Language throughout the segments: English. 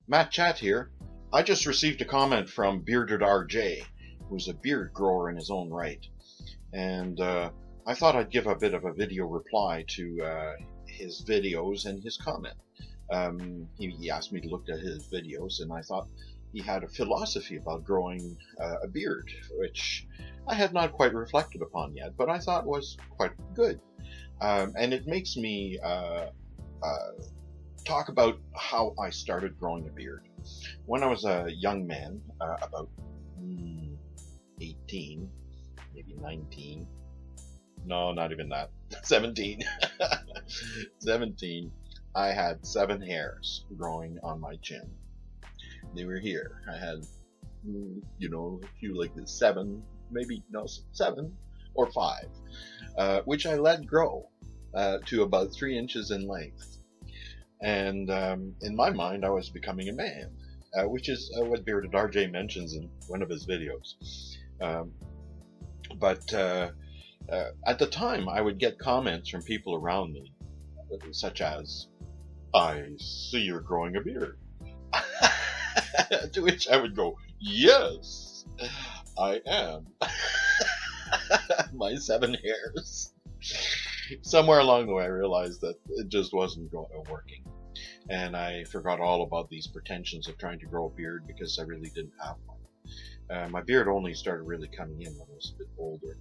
Matt Chat here. I just received a comment from Bearded Arjay, who's a beard grower in his own right. And I thought I'd give a bit of a video reply to his videos and his comment. He asked me to look at his videos, and I thought he had a philosophy about growing a beard, which I had not quite reflected upon yet, but I thought was quite good. And it makes me talk about how I started growing a beard. When I was a young man, about 18, maybe 19, no, not even that, 17, 17, I had 7 hairs growing on my chin. They were here. I had, a few like this, 7, maybe, no, 7 or 5, which I let grow to about 3 inches in length. And in my mind, I was becoming a man, which is what Bearded RJ mentions in one of his videos. But at the time, I would get comments from people around me, such as, "I see you're growing a beard." To which I would go, "Yes, I am." My 7 hairs. Somewhere along the way, I realized that it just wasn't working. And I forgot all about these pretensions of trying to grow a beard because I really didn't have one. My beard only started really coming in when I was a bit older.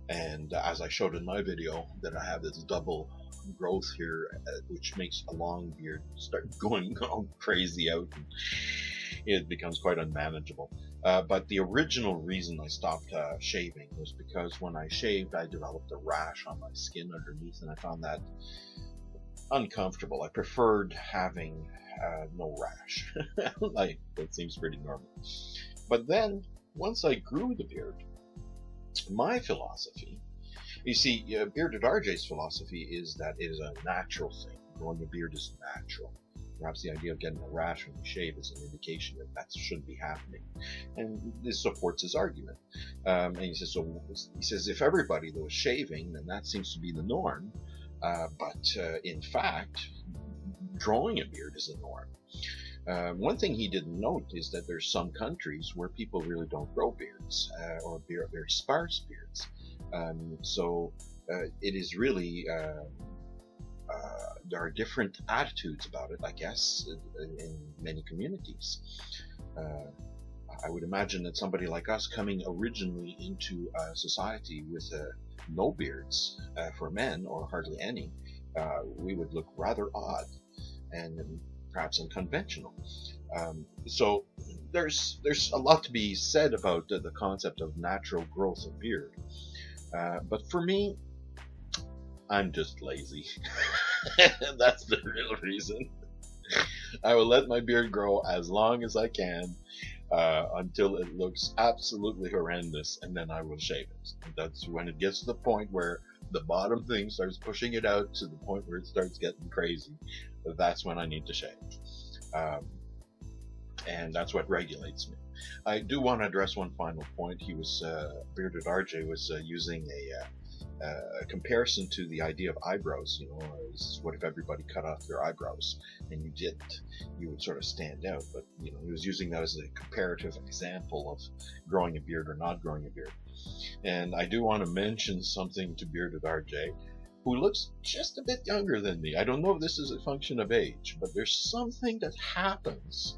And as I showed in my video, that I have this double growth here, which makes a long beard start going all crazy out, and it becomes quite unmanageable. But the original reason I stopped shaving was because when I shaved, I developed a rash on my skin underneath, and I found that uncomfortable. I preferred having no rash. That seems pretty normal. But then, once I grew the beard, my philosophy, you see, Bearded RJ's philosophy is that it is a natural thing. Growing a beard is natural. Perhaps the idea of getting a rash when you shave is an indication that that shouldn't be happening, and this supports his argument. And he says, if everybody though is shaving, then that seems to be the norm. But in fact, growing a beard is the norm. One thing he didn't note is that there's some countries where people really don't grow beards, or very sparse beards. So it is really there are different attitudes about it, I guess, in many communities. I would imagine that somebody like us coming originally into a society with no beards for men, or hardly any, we would look rather odd and perhaps unconventional. So there's a lot to be said about the concept of natural growth of beard. But for me, I'm just lazy. That's the real reason. I will let my beard grow as long as I can until it looks absolutely horrendous, and then I will shave it. That's when it gets to the point where the bottom thing starts pushing it out to the point where it starts getting crazy. That's when I need to shave. And that's what regulates me. I do want to address one final point. Bearded RJ was using a comparison to the idea of eyebrows. What if everybody cut off their eyebrows and you didn't? You would sort of stand out. But he was using that as a comparative example of growing a beard or not growing a beard. And I do want to mention something to Bearded RJ, who looks just a bit younger than me. I don't know if this is a function of age, but there's something that happens.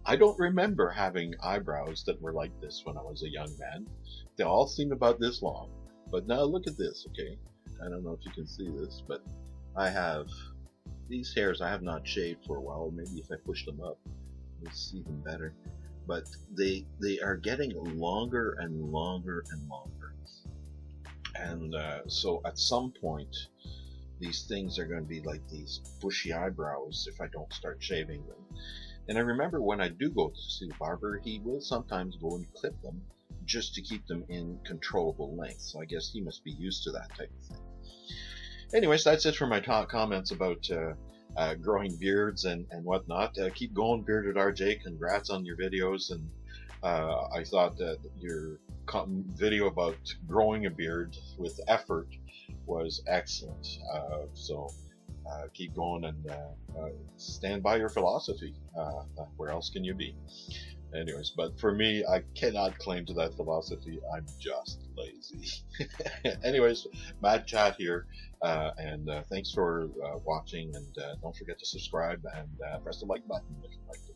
I don't remember having eyebrows that were like this when I was a young man. They all seem about this long. But now look at this, okay? I don't know if you can see this, but I have these hairs I have not shaved for a while. Maybe if I push them up, you'll see them better. But they are getting longer and longer and longer. And so at some point, these things are going to be like these bushy eyebrows if I don't start shaving them. And I remember when I do go to see the barber, he will sometimes go and clip them just to keep them in controllable length. So I guess he must be used to that type of thing. Anyways, that's it for my comments about growing beards and whatnot. Keep going, Bearded RJ. Congrats on your videos. And I thought that your video about growing a beard with effort was excellent. So keep going and stand by your philosophy. Where else can you be? Anyways, but for me, I cannot claim to that philosophy. I'm just lazy. Anyways, mad chat here, and thanks for watching, and don't forget to subscribe and press the like button if you like this.